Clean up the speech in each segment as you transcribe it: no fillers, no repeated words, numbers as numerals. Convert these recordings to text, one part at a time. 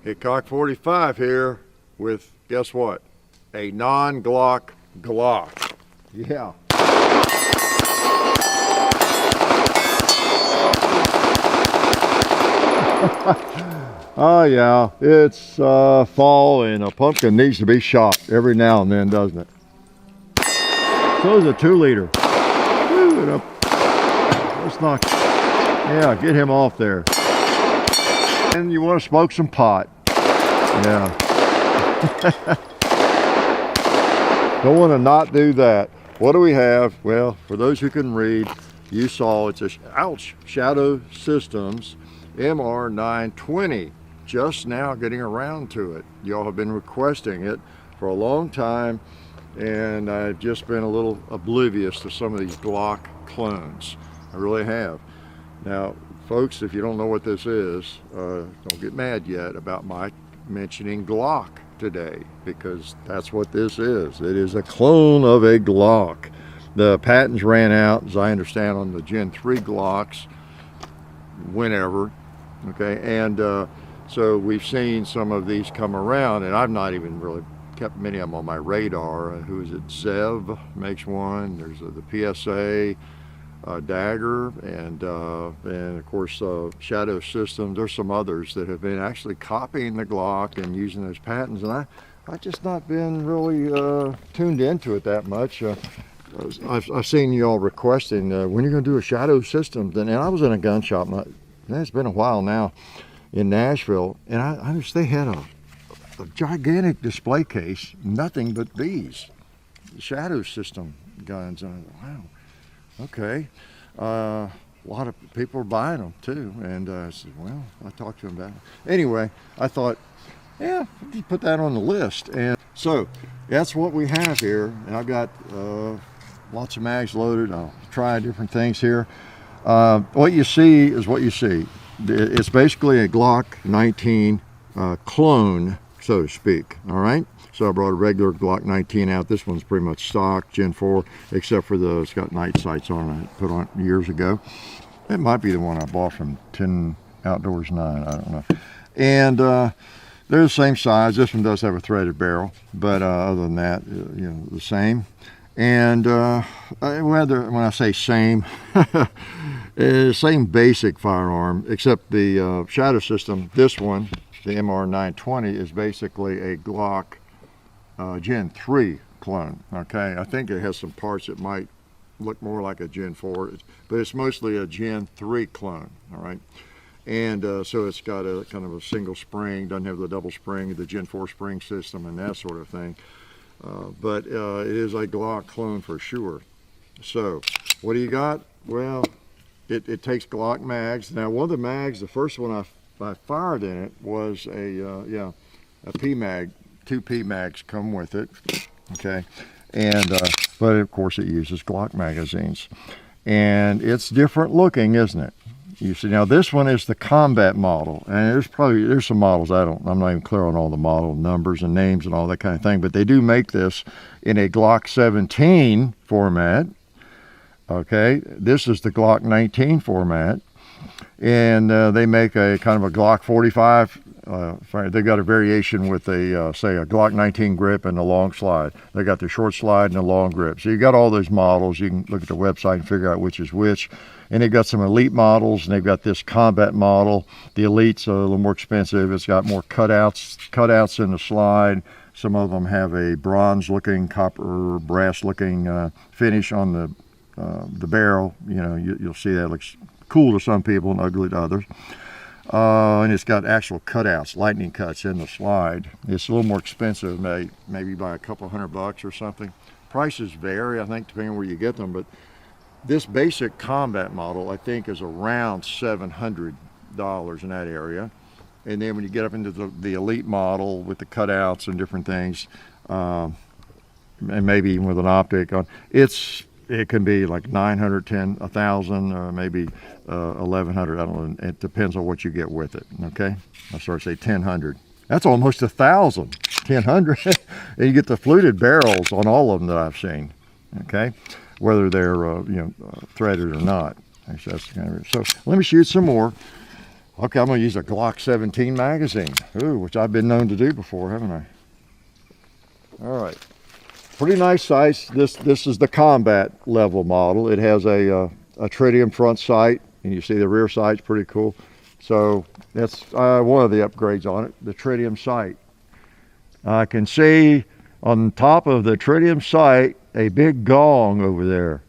Hickok 45 here with, guess what? A non-Glock Glock. Yeah. Oh yeah, it's fall and a pumpkin needs to be shot every now and then, doesn't it? So is a 2-liter. Let's knock. Yeah, get him off there. And you want to smoke some pot. Yeah. Don't want to not do that. What do we have? Well, for those who can read, you saw it's a Shadow Systems MR920. Just now getting around to it. Y'all have been requesting it for a long time, and I've just been a little oblivious to some of these Glock clones. I really have. Now, folks, if you don't know what this is, don't get mad yet about my mentioning Glock today, because that's what this is. It is a clone of a Glock. The patents ran out, as I understand, on the Gen 3 Glocks whenever, okay, and so we've seen some of these come around, and I've not even really kept many of them on my radar. Who is it? Zev makes one. There's the PSA, Dagger, and of course Shadow Systems. There's some others that have been actually copying the Glock and using those patents, and I've just not been really tuned into it that much. I've seen y'all requesting when you're going to do a Shadow Systems, and I was in a gun shop. It's been a while now in Nashville, and I noticed they had a gigantic display case, nothing but these Shadow System guns. And I thought, wow, okay. A lot of people are buying them too, and I said, well, I talked to them about it. Anyway, I thought, yeah, just put that on the list. And so that's what we have here, and I've got lots of mags loaded. I'll try different things here. What you see is what you see. It's basically a Glock 19 clone, so to speak, all right? So I brought a regular Glock 19 out. This one's pretty much stock, Gen 4, except for it's got night sights on it, I put on years ago. It might be the one I bought from 10 Outdoors 9, I don't know. And they're the same size. This one does have a threaded barrel, but other than that, you know, the same. And when I say same, same basic firearm, except the Shadow System, this one, the MR920, is basically a Glock Gen 3 clone, okay? I think it has some parts that might look more like a Gen 4, but it's mostly a Gen 3 clone, all right? And so it's got a kind of a single spring, doesn't have the double spring, the Gen 4 spring system and that sort of thing. But it is a Glock clone for sure. So what do you got? Well, it takes Glock mags. Now one of the mags, the first one I fired in it was a P-mag. 2 P-mags come with it, okay? And but of course it uses Glock magazines. And it's different looking, isn't it? You see, now this one is the combat model, and there's some models I'm not even clear on all the model numbers and names and all that kind of thing, but they do make this in a Glock 17 format. Okay, this is the Glock 19 format, and they make a kind of a Glock 45. They got a variation with a say a Glock 19 grip and a long slide. They got the short slide and the long grip. So you got all those models. You can look at the website and figure out which is which. And they've got some elite models, and they've got this combat model. The elite's a little more expensive. It's got more cutouts in the slide. Some of them have a bronze-looking, copper, brass-looking finish on the barrel. You know, you'll see that looks cool to some people and ugly to others. And it's got actual cutouts, lightning cuts in the slide. It's a little more expensive, maybe by a couple $100 or something. Prices vary, I think, depending on where you get them, but this basic combat model, I think, is around $700 in that area. And then when you get up into the elite model with the cutouts and different things, and maybe even with an optic on, it can be like $900, $1,000, maybe $1,100. I don't know. It depends on what you get with it. Okay, I sort of say $1,000. That's almost $1,000. $1,000, and you get the fluted barrels on all of them that I've seen. Okay, whether they're threaded or not. Actually, that's kind of, so let me shoot some more. Okay, I'm going to use a Glock 17 magazine, ooh, which I've been known to do before, haven't I? All right, pretty nice size. This is the combat level model. It has a tritium front sight, and you see the rear sight's pretty cool. So that's one of the upgrades on it, the tritium sight. I can see on top of the tritium sight a big gong over there.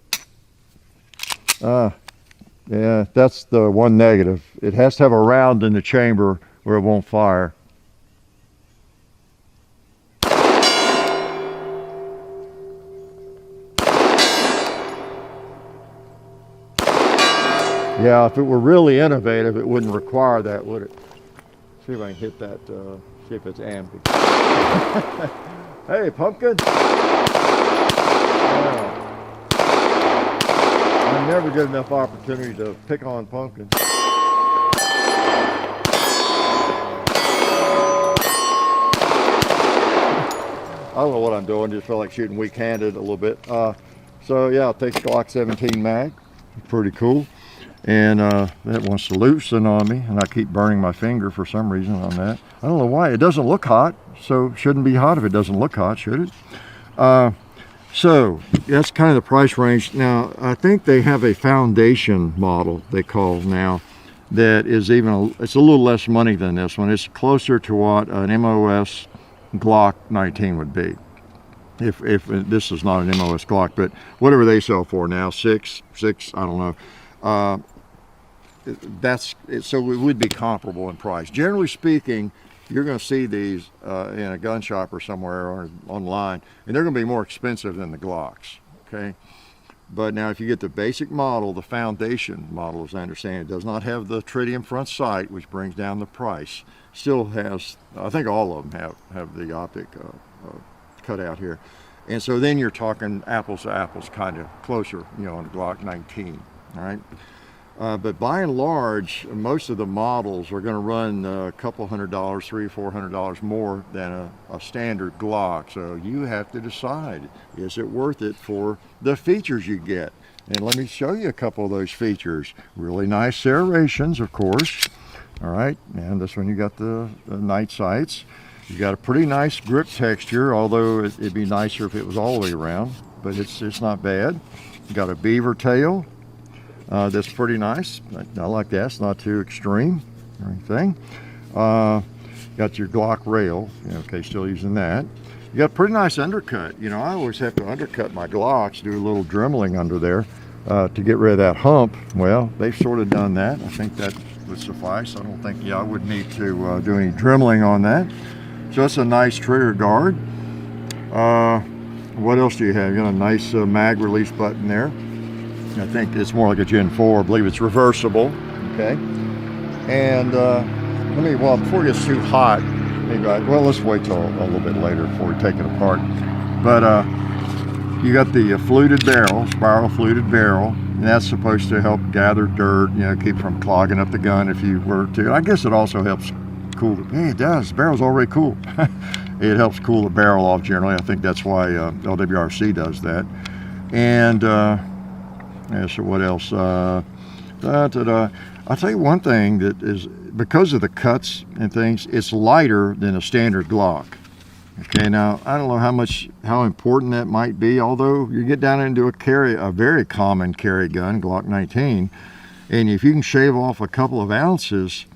Yeah, that's the one negative. It has to have a round in the chamber where it won't fire. Yeah, if it were really innovative, it wouldn't require that, would it? See if I can hit that, see if it's amping. Hey, pumpkin! Yeah. I never get enough opportunity to pick on pumpkins. I don't know what I'm doing, just feel like shooting weak-handed a little bit. So yeah, I'll take the Glock 17 mag, pretty cool. And that wants to loosen on me, and I keep burning my finger for some reason on that. I don't know why. It doesn't look hot, so it shouldn't be hot if it doesn't look hot, should it? So that's kind of the price range. Now, I think they have a foundation model they call now that is it's a little less money than this one. It's closer to what an MOS Glock 19 would be. If this is not an MOS Glock, but whatever they sell for now, six, I don't know. So it would be comparable in price. Generally speaking, you're going to see these in a gun shop or somewhere or online, and they're going to be more expensive than the Glocks, okay? But now if you get the basic model, the foundation model, as I understand it, does not have the tritium front sight, which brings down the price. Still has, I think all of them have the optic cut out here. And so then you're talking apples to apples, kind of closer, you know, on the Glock 19, all right? But by and large, most of the models are going to run a couple $100, $300 or $400 more than a standard Glock. So you have to decide, is it worth it for the features you get? And let me show you a couple of those features. Really nice serrations, of course. All right, and this one you got the night sights. You got a pretty nice grip texture, although it'd be nicer if it was all the way around, but it's not bad. You got a beaver tail. That's pretty nice. I like that. It's not too extreme or anything. Got your Glock rail. Okay, still using that. You got a pretty nice undercut. You know, I always have to undercut my Glocks, do a little dremeling under there to get rid of that hump. Well, they've sort of done that. I think that would suffice. I don't think, I would need to do any dremeling on that. So that's a nice trigger guard. What else do you have? You got a nice mag release button there. I think it's more like a Gen 4. I believe it's reversible. Okay. And before it gets too hot, let's wait till a little bit later before we take it apart. But you got the fluted barrel, spiral fluted barrel, and that's supposed to help gather dirt, keep from clogging up the gun if you were to. I guess it also helps cool. Hey, it does. The barrel's already cool. It helps cool the barrel off generally. I think that's why LWRC does that. And so what else? I'll tell you one thing that is, because of the cuts and things, it's lighter than a standard Glock. Okay, now I don't know how important that might be, although you get down into a very common carry gun, Glock 19, and if you can shave off a couple of ounces,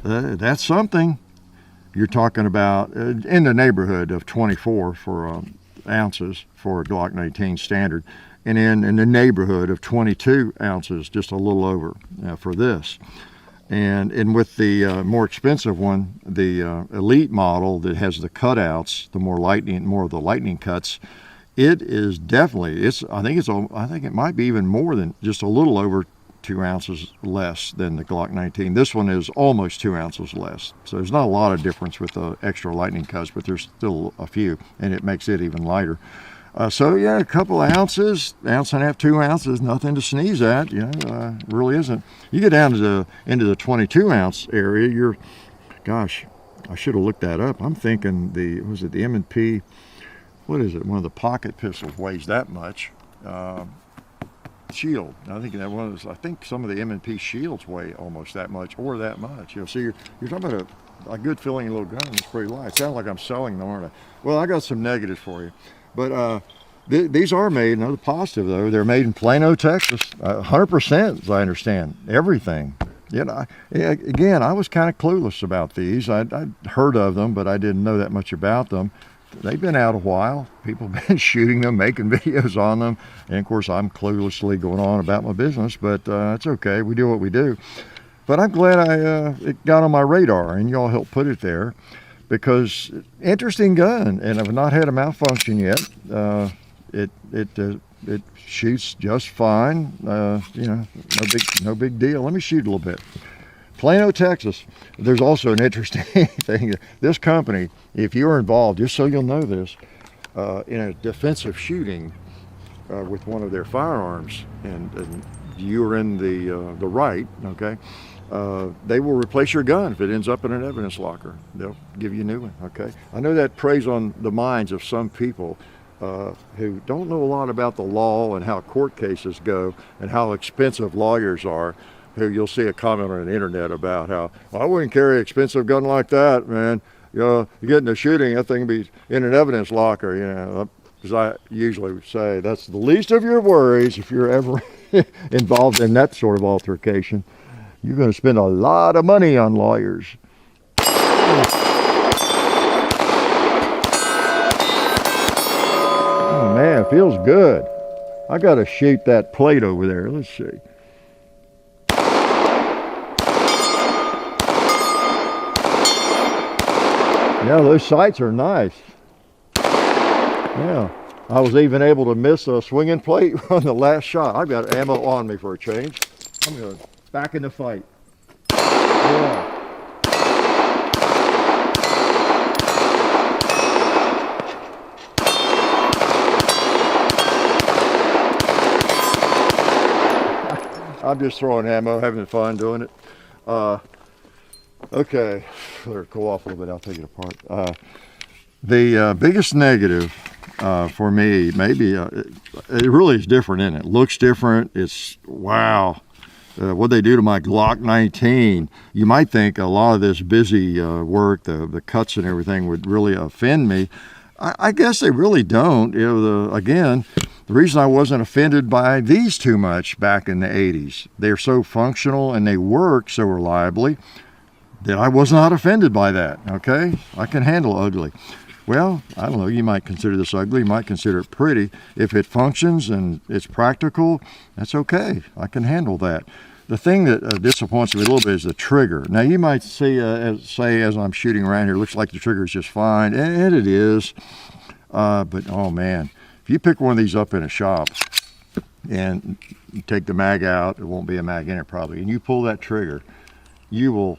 that's something. You're talking about in the neighborhood of 24 for ounces for a Glock 19 standard, and in the neighborhood of 22 ounces, just a little over for this. And with the more expensive one, the Elite model that has the cutouts, more of the lightning cuts, it is definitely, I think it might be even more than just a little over 2 ounces less than the Glock 19. This one is almost 2 ounces less. So there's not a lot of difference with the extra lightning cuts, but there's still a few, and it makes it even lighter. So yeah, a couple of ounces, ounce and a half, 2 ounces, nothing to sneeze at. Really isn't. You get down into the 22 ounce area, gosh, I should have looked that up. I'm thinking the M&P, what is it? One of the pocket pistols weighs that much. shield. I think that one was, I think some of the M&P shields weigh almost that much or that much. You know, so you're talking about a good feeling little gun. It's pretty light. It sounds like I'm selling them, aren't I? Well, I got some negatives for you. But these are made, another positive though, they're made in Plano, Texas, 100% as I understand, everything. You know, again, I was kind of clueless about these. I'd heard of them, but I didn't know that much about them. They've been out a while. People have been shooting them, making videos on them. And of course, I'm cluelessly going on about my business, but it's okay. We do what we do. But I'm glad it got on my radar and y'all helped put it there, because interesting gun, and I've not had a malfunction yet. It shoots just fine. You know, no big deal. Let me shoot a little bit. Plano, Texas. There's also an interesting thing. This company, if you're involved, just so you'll know this, in a defensive shooting with one of their firearms, and you're in the right, okay, they will replace your gun if it ends up in an evidence locker. They'll give you a new one, okay? I know that preys on the minds of some people who don't know a lot about the law and how court cases go and how expensive lawyers are, who you'll see a comment on the internet about how, I wouldn't carry an expensive gun like that, man. You know, you get in a shooting, that thing be in an evidence locker, you know. Because I usually would say that's the least of your worries if you're ever involved in that sort of altercation. You're going to spend a lot of money on lawyers. Oh man, it feels good. I got to shoot that plate over there. Let's see. Yeah, those sights are nice. Yeah, I was even able to miss a swinging plate on the last shot. I've got ammo on me for a change. I'm going back in the fight. Yeah. I'm just throwing ammo, having fun doing it. Okay, let it cool off a little bit. I'll take it apart. The biggest negative for me, maybe it really is different, isn't it? Looks different. It's wow. What they do to my Glock 19. You might think a lot of this busy work, the cuts and everything, would really offend me. I guess they really don't. You know, again, the reason I wasn't offended by these too much back in the 80s, they're so functional and they work so reliably that I was not offended by that, okay? I can handle ugly. Well, I don't know, you might consider this ugly, you might consider it pretty. If it functions and it's practical, that's okay. I can handle that. The thing that disappoints me a little bit is the trigger. Now, you might see, say as I'm shooting around here, it looks like the trigger is just fine, and it is. But, oh man, if you pick one of these up in a shop and you take the mag out, there won't be a mag in it probably, and you pull that trigger, you will,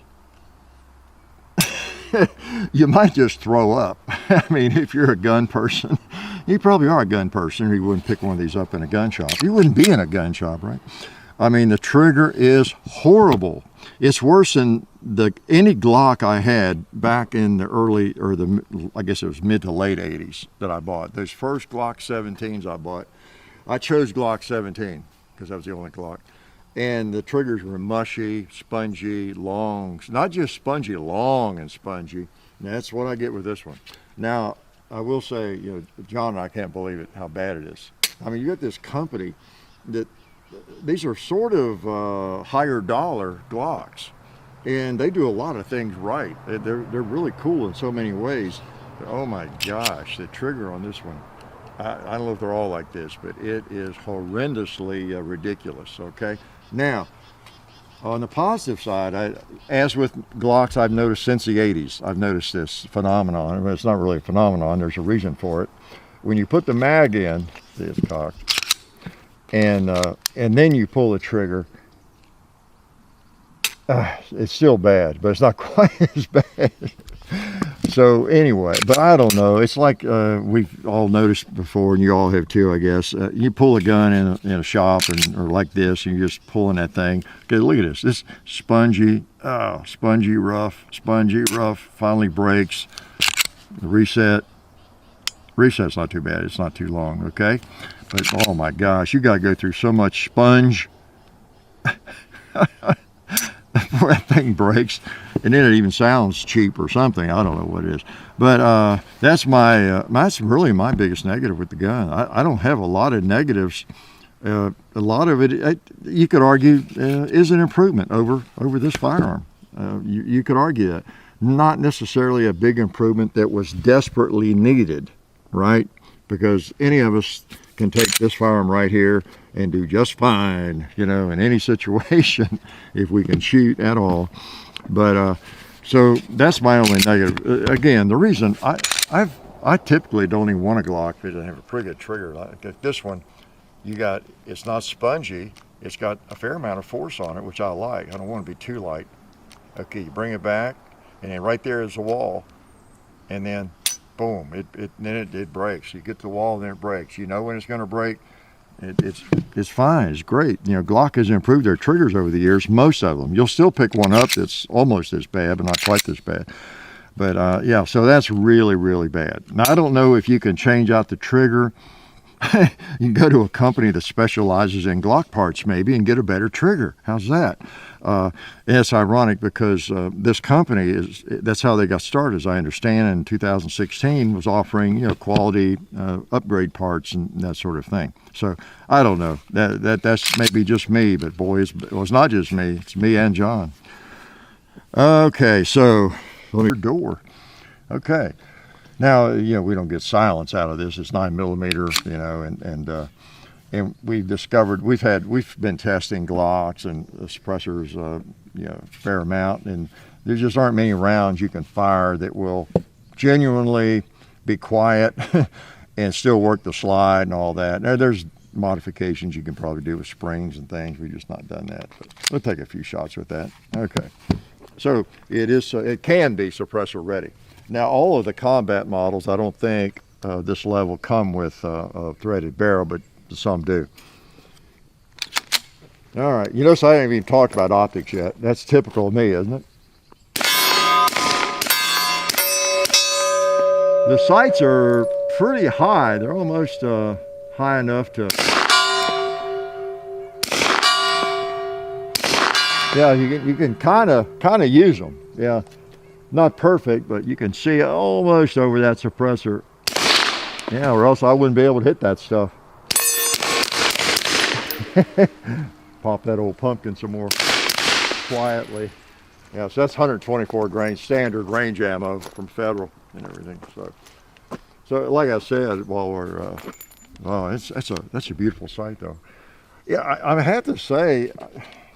you might just throw up. I mean, if you're a gun person, you probably are a gun person, or you wouldn't pick one of these up in a gun shop. You wouldn't be in a gun shop, right? I mean, the trigger is horrible. It's worse than any Glock I had back in the early, or I guess it was mid to late 80s that I bought. Those first Glock 17s I bought, I chose Glock 17 because that was the only Glock. And the triggers were mushy, spongy, long, not just spongy, long and spongy. And that's what I get with this one. Now, I will say, you know, John and I can't believe it, how bad it is. I mean, you got this company that, these are sort of higher dollar Glocks, and they do a lot of things right. They're really cool in so many ways. Oh my gosh, the trigger on this one, I don't know if they're all like this, but it is horrendously ridiculous, okay? Now, on the positive side, as with Glocks, I've noticed since the 80s, I've noticed this phenomenon. I mean, it's not really a phenomenon, there's a reason for it. When you put the mag in, see it's cocked, and then you pull the trigger, it's still bad, but it's not quite as bad. So anyway, but I don't know. It's like we've all noticed before, and you all have too, I guess. You pull a gun in a shop, or like this, and you're just pulling that thing. Okay, look at this. This spongy, spongy rough, finally breaks. Reset, Reset's not too bad. It's not too long, okay? But oh my gosh, you got to go through so much sponge before that thing breaks. And then it even sounds cheap or something. I don't know what it is. But that's that's really my biggest negative with the gun. I don't have a lot of negatives. A lot of it, you could argue, is an improvement over this firearm. You could argue that. Not necessarily a big improvement that was desperately needed, right? Because any of us can take this firearm right here and do just fine, you know, in any situation if we can shoot at all. But so that's my only negative. Again, the reason I typically don't even want a Glock because I have a pretty good trigger. Like this one, it's not spongy. It's got a fair amount of force on it, which I like. I don't want to be too light. Okay, you bring it back, and then right there is a wall, and then boom, it breaks. You get to the wall and then it breaks. You know when it's going to break. It's fine. It's great. You know, Glock has improved their triggers over the years. Most of them. You'll still pick one up that's almost as bad, but not quite as bad. But yeah, so that's really, really bad. Now I don't know if you can change out the trigger. You can go to a company that specializes in Glock parts maybe and get a better trigger. How's that? And it's ironic because this company that's how they got started, as I understand, in 2016 was offering, you know, quality upgrade parts and that sort of thing. So I don't know. That's maybe just me, but boy, it's not just me. It's me and John. Okay, so let me door. Okay. Now, you know, we don't get silence out of this. It's 9mm, you know, and we've discovered we've been testing Glocks and suppressors, you know, a fair amount, and there just aren't many rounds you can fire that will genuinely be quiet and still work the slide and all that. Now, there's modifications you can probably do with springs and things. We've just not done that, but we'll take a few shots with that. Okay, so it can be suppressor ready. Now, all of the combat models, I don't think this level come with a threaded barrel, but some do. All right, you notice I haven't even talked about optics yet. That's typical of me, isn't it? The sights are pretty high. They're almost high enough to... Yeah, you can kind of use them. Yeah. Not perfect, but you can see almost over that suppressor. Yeah, or else I wouldn't be able to hit that stuff. Pop that old pumpkin some more quietly. Yeah, so that's 124 grain standard range ammo from Federal and everything. So like I said, while we're, that's a beautiful sight though. Yeah, I have to say,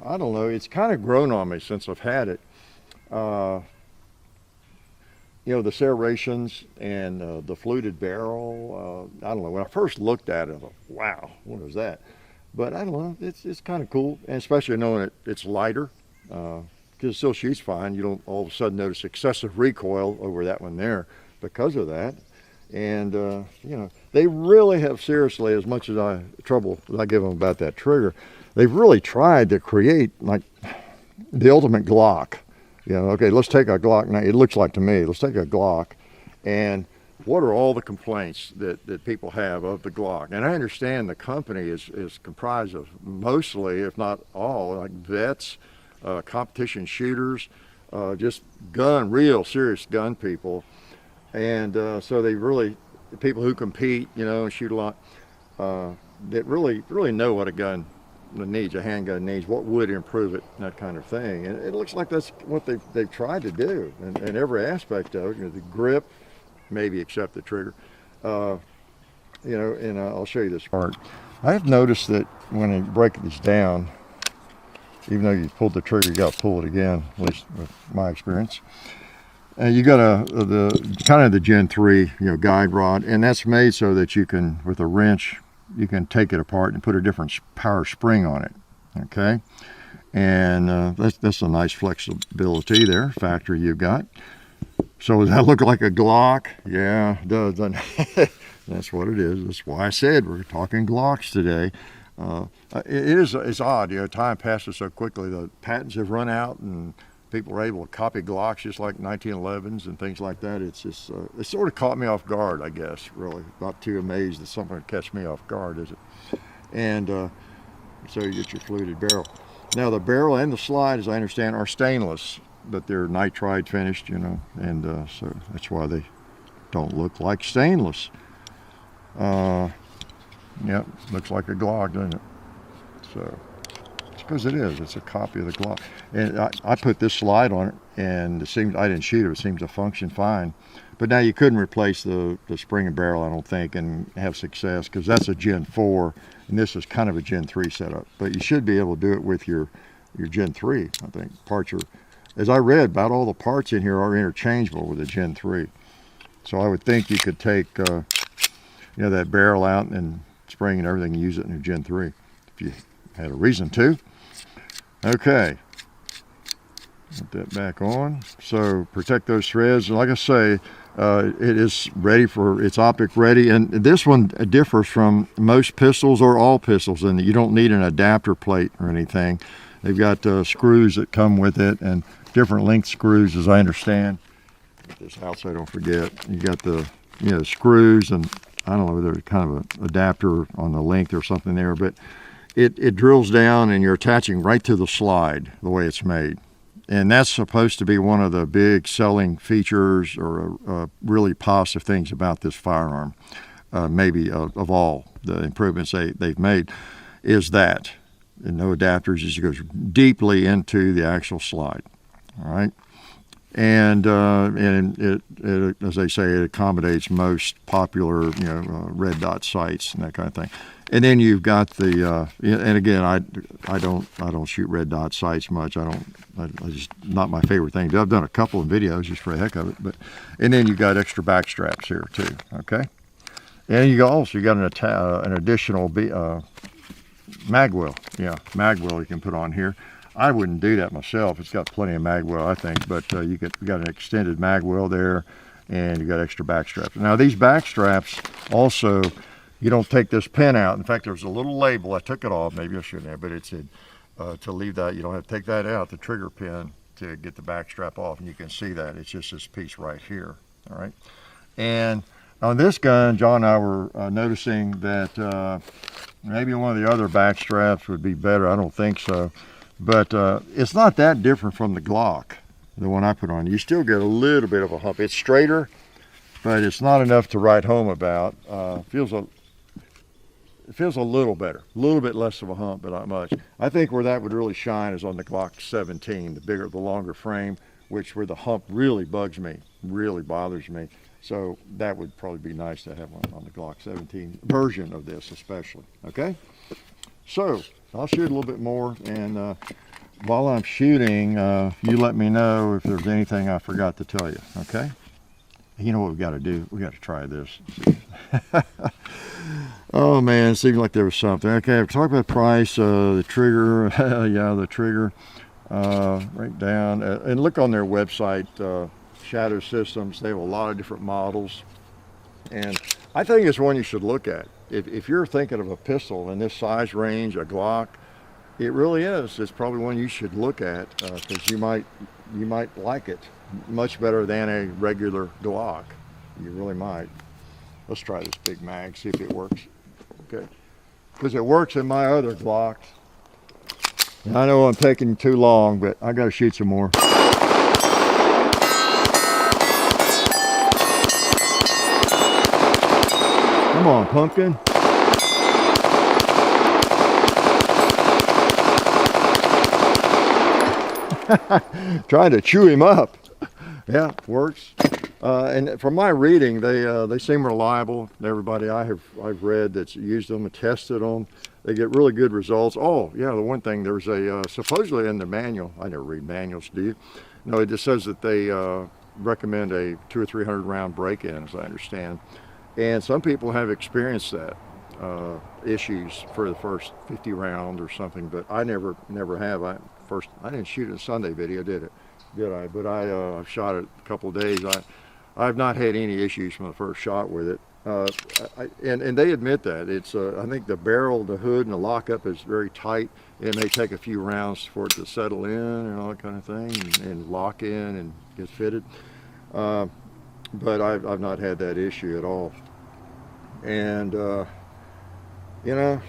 I don't know, it's kind of grown on me since I've had it. You know, the serrations and the fluted barrel, I don't know, when I first looked at it, I thought, wow, what is that? But I don't know, it's kind of cool, and especially knowing it's lighter, because it still shoots fine. You don't all of a sudden notice excessive recoil over that one there because of that. And, you know, they really have seriously, as much as I give them about that trigger, they've really tried to create, like, the ultimate Glock. You know, okay, let's take a Glock now. It looks like to me, let's take a Glock, and what are all the complaints that people have of the Glock? And I understand the company is comprised of mostly, if not all, like vets, competition shooters, just real serious gun people. And so they really, people who compete, you know, and shoot a lot, that really know what a gun needs, a handgun needs, what would improve it, that kind of thing. And it looks like that's what they've tried to do in every aspect of it. You know, the grip, maybe except the trigger. You know, and I'll show you this part. I've noticed that when you break this down, even though you pulled the trigger, you got to pull it again, at least with my experience. You got the Gen 3, you know, guide rod, and that's made so that you can, with a wrench, you can take it apart and put a different power spring on it, okay? And that's a nice flexibility there, factory you've got. So does that look like a Glock? Yeah, it does. That's what it is. That's why I said we're talking Glocks today. It's odd, you know, time passes so quickly. The patents have run out and people are able to copy Glocks just like 1911s and things like that. It's just, it sort of caught me off guard, I guess, really. Not too amazed that something would catch me off guard, is it? And so you get your fluted barrel. Now the barrel and the slide, as I understand, are stainless, but they're nitride finished, you know, and so that's why they don't look like stainless. Yep, looks like a Glock, doesn't it? So, it's because it is. It's a copy of the Glock. And I put this slide on it, and it seems, I didn't shoot it. It seems to function fine. But now you couldn't replace the spring and barrel, I don't think, and have success, because that's a Gen 4, and this is kind of a Gen 3 setup. But you should be able to do it with your Gen 3, I think. Parts are, as I read, about all the parts in here are interchangeable with the Gen 3. So I would think you could take, you know, that barrel out and spring and everything and use it in your Gen 3 if you had a reason to. Okay. Put that back on. So protect those threads. And like I say, it is ready for, it's optic ready. And this one differs from most pistols or all pistols in that you don't need an adapter plate or anything. They've got screws that come with it and different length screws, as I understand. Get this out so I don't forget. You got the, you know, screws, and I don't know whether it's kind of an adapter on the length or something there, but it drills down and you're attaching right to the slide the way it's made. And that's supposed to be one of the big selling features or really positive things about this firearm, maybe of all the improvements they've made, is that. And no adapters, it goes deeply into the actual slide, all right? And it, as they say, it accommodates most popular, you know, red dot sights and that kind of thing. And then you've got the, and again, I don't shoot red dot sights much. I just, not my favorite thing. I've done a couple of videos just for the heck of it, but, and then you got extra back straps here too, okay? And you got an additional mag well, yeah, mag well you can put on here. I wouldn't do that myself. It's got plenty of mag well, I think, but you got an extended mag well there, and you got extra back straps. Now these back straps also, you don't take this pin out. In fact, there's a little label. I took it off. Maybe I shouldn't have, but it said to leave that. You don't have to take that out, the trigger pin, to get the back strap off, and you can see that. It's just this piece right here, all right? And on this gun, John and I were noticing that maybe one of the other back straps would be better. I don't think so. But it's not that different from the Glock, the one I put on. You still get a little bit of a hump. It's straighter, but it's not enough to write home about. It feels a little better, a little bit less of a hump, but not much. I think where that would really shine is on the Glock 17, the bigger, the longer frame, which where the hump really bugs me, really bothers me. So that would probably be nice to have on the Glock 17 version of this especially, okay? So I'll shoot a little bit more, and while I'm shooting, you let me know if there's anything I forgot to tell you, okay? You know what we've got to do? We got to try this. Oh man, it seemed like there was something. Okay, I've talked about price, the trigger, yeah, the trigger, right down, and look on their website, Shadow Systems. They have a lot of different models, and I think it's one you should look at. If you're thinking of a pistol in this size range, a Glock, it really is. It's probably one you should look at because you might like it much better than a regular Glock. You really might. Let's try this big mag, see if it works. Okay, because it works in my other Glocks. And I know I'm taking too long, but I got to shoot some more. Come on, pumpkin. Trying to chew him up. Yeah, works. And from my reading, they seem reliable. Everybody I've read that's used them and tested them, they get really good results. Oh, yeah, the one thing, there's a supposedly in the manual. I never read manuals, do you? No, it just says that they recommend a 200 or 300 round break-in, as I understand. And some people have experienced that issues for the first 50 rounds or something, but I never have. I didn't shoot a Sunday video, did I? But I've shot it a couple of days. I've not had any issues from the first shot with it. And they admit that. It's I think the barrel, the hood, and the lockup is very tight. It may take a few rounds for it to settle in and all that kind of thing, and lock in and get fitted. But I've not had that issue at all. And you know,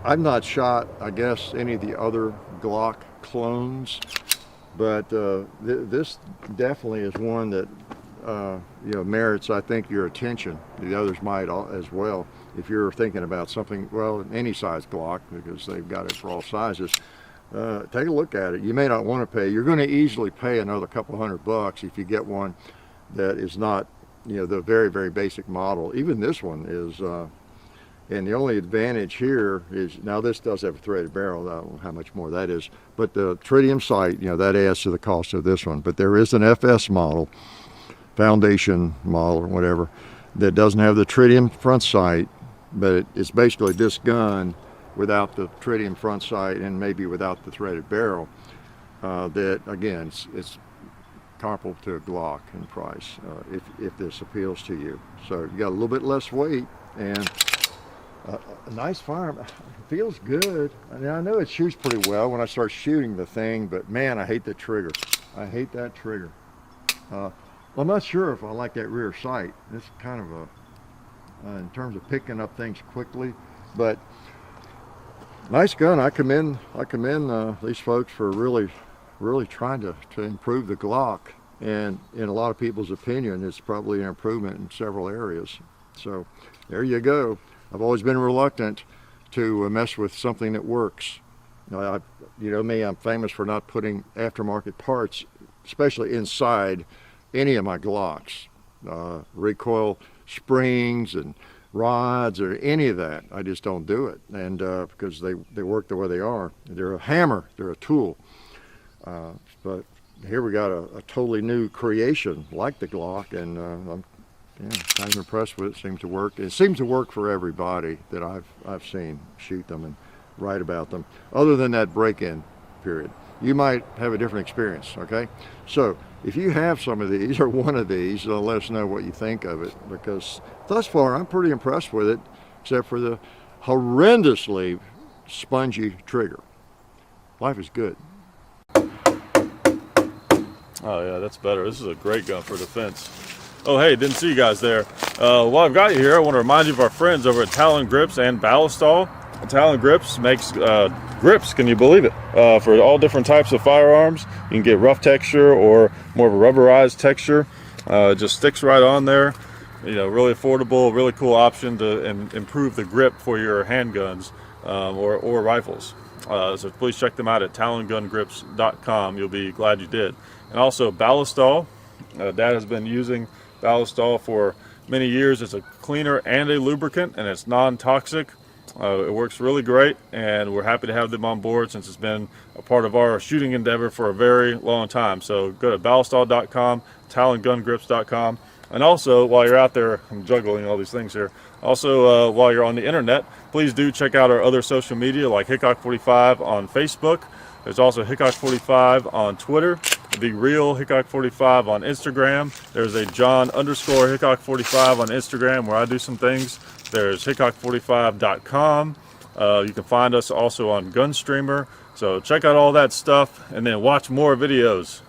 I've not shot, I guess, any of the other Glock clones, but this definitely is one that you know, merits, I think, your attention. The others might as well. If you're thinking about something, well, any size Glock, because they've got it for all sizes, take a look at it. You may not want to pay. You're going to easily pay another couple $100 if you get one that is not, you know, the very, very basic model. Even this one is, and the only advantage here is, now this does have a threaded barrel. I don't know how much more that is, but the tritium sight, you know, that adds to the cost of this one. But there is an FS model, foundation model or whatever, that doesn't have the tritium front sight, but it's basically this gun without the tritium front sight and maybe without the threaded barrel. That again, it's comparable to a Glock in price, if this appeals to you. So you got a little bit less weight and a nice firearm. It feels good. I mean, I know it shoots pretty well when I start shooting the thing, but man, I hate the trigger. I hate that trigger. Well, I'm not sure if I like that rear sight. It's kind of a, in terms of picking up things quickly, but nice gun. I commend these folks for really trying to improve the Glock, and in a lot of people's opinion, it's probably an improvement in several areas. So there you go. I've always been reluctant to mess with something that works. You know me, I'm famous for not putting aftermarket parts, especially inside any of my Glocks, recoil springs and rods or any of that. I just don't do it, and because they work the way they are. They're a hammer, they're a tool. But here we got a totally new creation like the Glock, and I'm kind of impressed with it. It seems to work. It seems to work for everybody that I've seen shoot them and write about them, other than that break-in period. You might have a different experience, okay? So if you have some of these or one of these, let us know what you think of it, because thus far I'm pretty impressed with it, except for the horrendously spongy trigger. Life is good. Oh yeah, that's better. This is a great gun for defense. Oh hey, didn't see you guys there. While I've got you here, I want to remind you of our friends over at Talon Grips and Ballistol. Talon Grips makes grips, can you believe it, for all different types of firearms. You can get rough texture or more of a rubberized texture. It just sticks right on there. You know, really affordable, really cool option to improve the grip for your handguns or rifles. So please check them out at talongungrips.com. You'll be glad you did. And also Ballistol. Dad has been using Ballistol for many years. It's a cleaner and a lubricant, and it's non-toxic. It works really great, and we're happy to have them on board since it's been a part of our shooting endeavor for a very long time. So go to ballistol.com, talongungrips.com, and also while you're out there, I'm juggling all these things here. Also, while you're on the internet, please do check out our other social media like Hickok45 on Facebook. There's also Hickok45 on Twitter, The Real Hickok45 on Instagram. There's a John_Hickok45 on Instagram where I do some things. There's Hickok45.com. You can find us also on Gunstreamer. So check out all that stuff and then watch more videos.